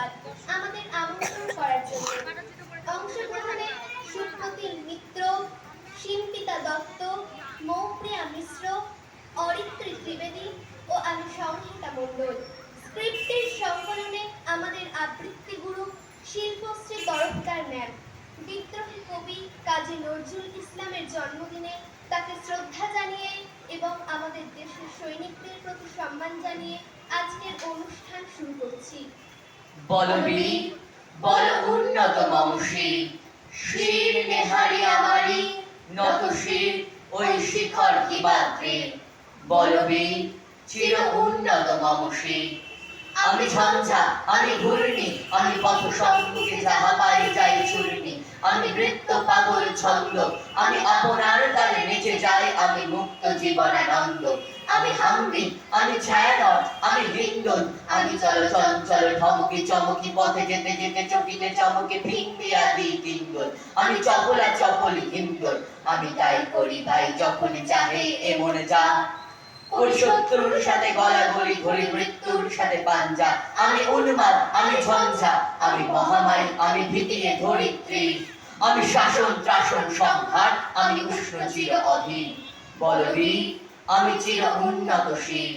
ধন্যবাদ আমাদের আমন্ত্রণ করার জন্য। অংশগ্রহণে সুপ্রতিম মিত্র, শিল্পিতা দত্ত, মৌপ্রিয়া মিশ্র, অরিত্রী ত্রিবেদী ও আমি সংহিতা মণ্ডল। স্ক্রিপ্টের সংকলনে আমাদের আবৃত্তি গুরু শিল্পশ্রী তরফদার ম্যাম। বিদ্রোহী কবি কাজী নজরুল ইসলামের জন্মদিনে তাকে শ্রদ্ধা জানিয়ে এবং আমাদের দেশের সৈনিকদের প্রতি সম্মান জানিয়ে আজকের অনুষ্ঠান শুরু করছি। বলবীর বল উন্নত মমশী, শির নেহারি আমারি, নত শির ওই শিখর কি বাদ্রি। বলবীর চির উন্নত মমশী। আমি ঝঞ্ঝা, আমি ঘূর্ণি, আমি পথ সম্মুখে যাহা পাই যাই চূর্ণি। আমি নৃত্য পাগল ছন্দ, আমি আপনার তালে নেচে যাই, আমি মুক্ত জীবনানন্দ। আমি হাম্বি, আমি ছায়ানট, আমি হিন্দোল, আমি চল চঞ্চল ঢমকি চমকি পথে যেতে যেতে চকিতে চমকে ভিঙ্গি আদি তিনগোল। আমি চপলা চপলি হিন্দোল, আমি তাই করি ভাই যখনই চাহে এ মনে যা। ওই শত্রুর সাথে গলা গলি ঘড়ি মৃত্যুর সাথে পাঞ্জা। আমি উন্মাদ, আমি ঝঞ্ঝা, আমি মহামারী, আমি ভীতিয়ে ধরিত্রী। আমি শাসন ত্রাসন সংহার, আমি উষ্ণ চির অধীন। বলবীর আমি চির উন্নতশীল।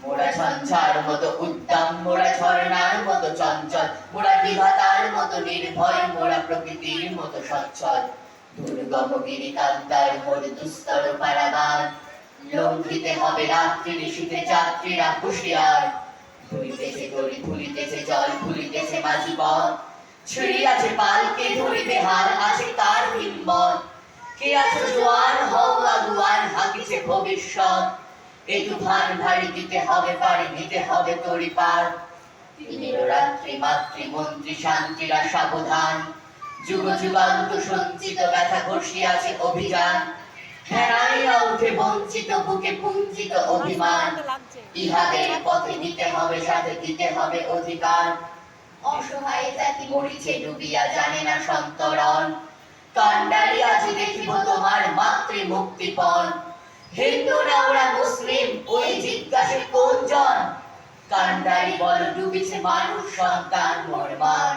মোরা ঝঞ্ঝার মতো উদ্দাম, মোরা ঝর্ণার মতো চঞ্চল, মোরা বিধাতার মতো নির্ভয়, মোরা প্রকৃতির মতো সচ্ছল। দুর্গম গিরিকান্তার মোর দুস্তর পারাবার, লঙ্ঘিতে হবে রাত্রি নিশীথে যাত্রীরা হুঁশিয়ার। ভুলিতেছে দড়ি, ভুলিতেছে জল, ভুলিতেছে মাঝি পথ। ছিড়িয়াছে পালকে ধরিতে হার, আছে কার হিম্মত। কে আছো জোয়ান, হও আগুয়ান, হাকিছে ভবিষ্যৎ। এ তুফান ভারী দিতে হবে পারি, নিতে হবে তরি পার। দিনের রাত্রি মাতৃ মন্ত্রী শান্তিরা সাবধান। যুগ যুগান্ত সঞ্চিত ব্যথা ঘষিয়াছে অভিযান। হেরাইয়া উঠে বঞ্চিত বুকে পুঞ্জিত অভিমান। ইহাদের পথে নিতে হবে সাথে দিতে হবে অধিকার। অসহায় জাতি মরিছে ডুবিয়া জানে না সন্তরণ। কান্ডারি আজ দেখিব তোমার মাতৃ মুক্তিপণ। হিন্দু না ওরা মুসলিম, ওই জিজ্ঞাসে কোন জন। কান্ডারি বল ডুবিছে মানুষ সন্তান মরমার।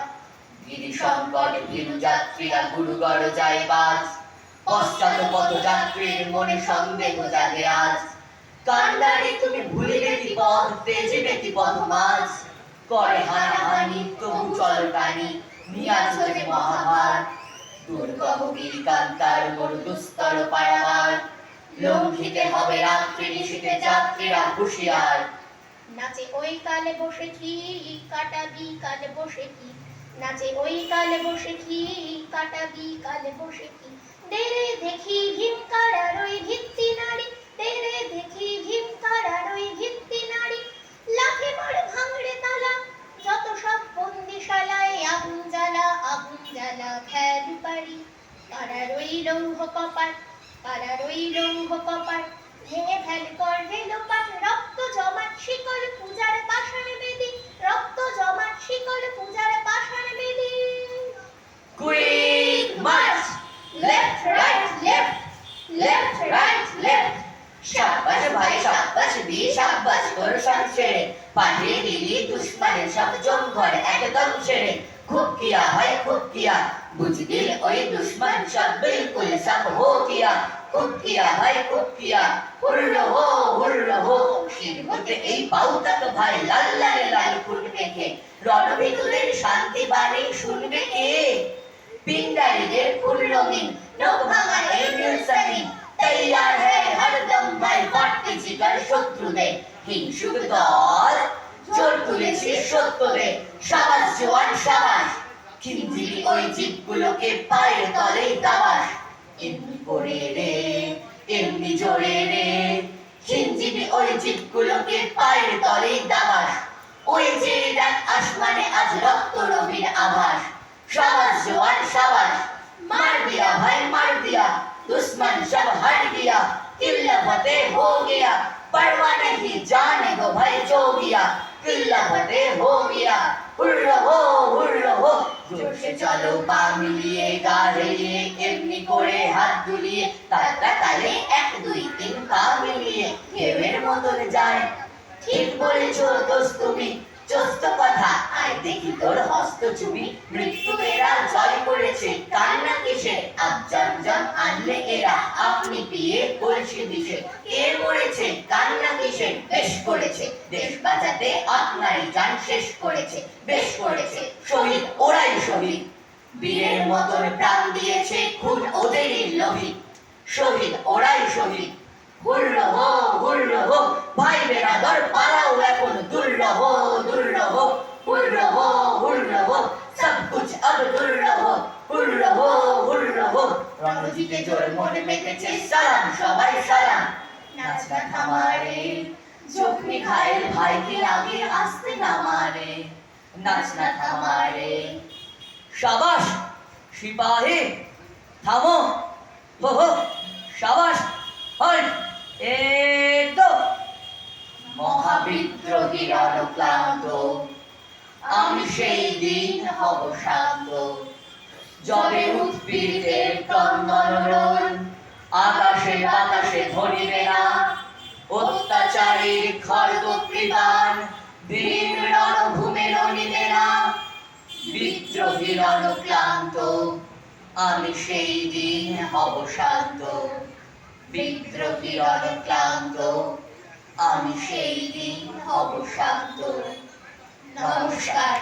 গিরি সংকট ভীরু যাত্রীরা গুরুগর যায় বাজ। পশ্চাৎ পথ যাত্রীর মনে সন্দেহ জাগে আজ। কান্ডারি তুমি ভুলিবে কি পথ, তেজিবে কি পথ মাঝ। করে হানাহানি তবু চল টানি, নিয়াছ যে মহাভার। দুর্গম গিরিকান্তার মোর দুস্তর পারাবার, লঙ্ঘিতে হবে রাত্রি নিশীথে যাত্রীরা হুঁশিয়ার। নাচে ওই কালে বসে কি কাটাবি কালে বসে কি, নাচে ওই কালে বসে কি কাটাবি কালে বসে কি। দেরে দেখি ভীম কারার ওই ভিত্তি নারী, দেরে দেখি ভীম কারার ওই ভিত্তি নারী। লাঠি মার ভাঙড়ে তালা, যত সব বন্দিশালায় আগুন জ্বালা খেল পারি। কারার ওই লৌহ কপাট, কারার ওই লৌহ কপাট, ভেঙে ফেল কর রেলোপাট। রক্ত জমাট শিকল পূজার পাষাণ বেদি, রক্ত জমাট শিকল পূজার পাষাণ বেদি। Quick march, left right left, left right left. শাবাশ ভাই শাবাশ বীর শাবাশ তোর সংসেরে, পাঠিয়ে দিলি দুশ্মনের সব জমঘর একদম সেরে। খুব কিয়া ভাই খুব কিয়া, বুঝ দিল ওই দুশ্মন সব বিলকুল সব হো কিয়া। খুব কিয়া ভাই খুব কিয়া, হুর্র হো। শির মধ্যে এই পাউতাক ভাই লাল লাল লাল ফুট মেখে, রণভিতুরের শান্তি বাণী শুনবে কে। পিন্ডারীদের ফুল রঙিন নখ ভাঙা এই নির্সানি, তৈয়ার হ্যায় হরদম ভাই কাটতে জিগার শত্রুদের। হিংসুক দল জোর তুলেছে সত্যদের, সাবাস জওয়ান সাবাস। খিঞ্জিরি ওই জিপগুলোকে পায়ের তলেই দাবাস। এমনি করে রে, এমনি জোরে রে, খিঞ্জিরি ওই জিপগুলোকে পায়ের তলেই দাবাস। ওই যে ডাক আসমানে আজ রক্ত রবির আভাস। शाबाश जवान शाबाश, मार दिया भाई मार दिया, दुश्मन सब हट गया, किला फतेह हो गया। परवाह नहीं जाने दो भाई जो गया, किला फतेह हो गया। हुर्र हो, जोर से चलो पा मिलिए गा रहिए, एमनी कोरे हाथ दुलिए, ताका ताले 1 2 3 पा मिलिए, गेमेर मतन जाए। ঠিক বলেছো দোস্ত তুমি, চোস্ত কথা আয় দেখি তোর হস্ত চুবি মৃত্যু এরা জয় করেছে কান্না কিসে আবজনজন আনলে এরা আপনি পিয়ে কলসি দিছে কে মরেছে কান্না কিসে বেশ করেছে দেশ বাঁচাতে আপনারই জান শেষ করেছে বেশ করেছে শহীদ ওরাই শহীদ বীরের মতন প্রাণ দিয়েছে খুন ওদেরই লোহিত শহীদ ওরাই শহীদ হুররহ হুররহ ভাই বেরাদর পালাও এখন দুর্রহ দুর্রহ হুররহ হুররহ সব কুছ আব দুর্রহ হুররহ হুররহ রণজিতে জোর মনে মেতেছে সালাম সবাই সালাম নাচ না থামারে জখমি ঘায়েল ভাইকে আগে আসতে না মারে নাচ না থামারে শাবাশ সিপাহী থামো হো হো শাবাশ হট একদো মহাবিদ্রোহীর অনুক্লান্ত আমি সেই দিন হব শান্ত যবে উৎপীড়িতের ক্রন্দন আকাশে বাতাসে ধরিবে না অত্যাচারীর খড়গ কৃপান ভীম রণভূমে রণিবে না বিদ্রোহীর অনুক্লান্ত আমি সেই দিন হব শান্ত বিদ্রোহীর অনুক্লান্ত আমি সেই দিন হব শান্ত নমস্কার।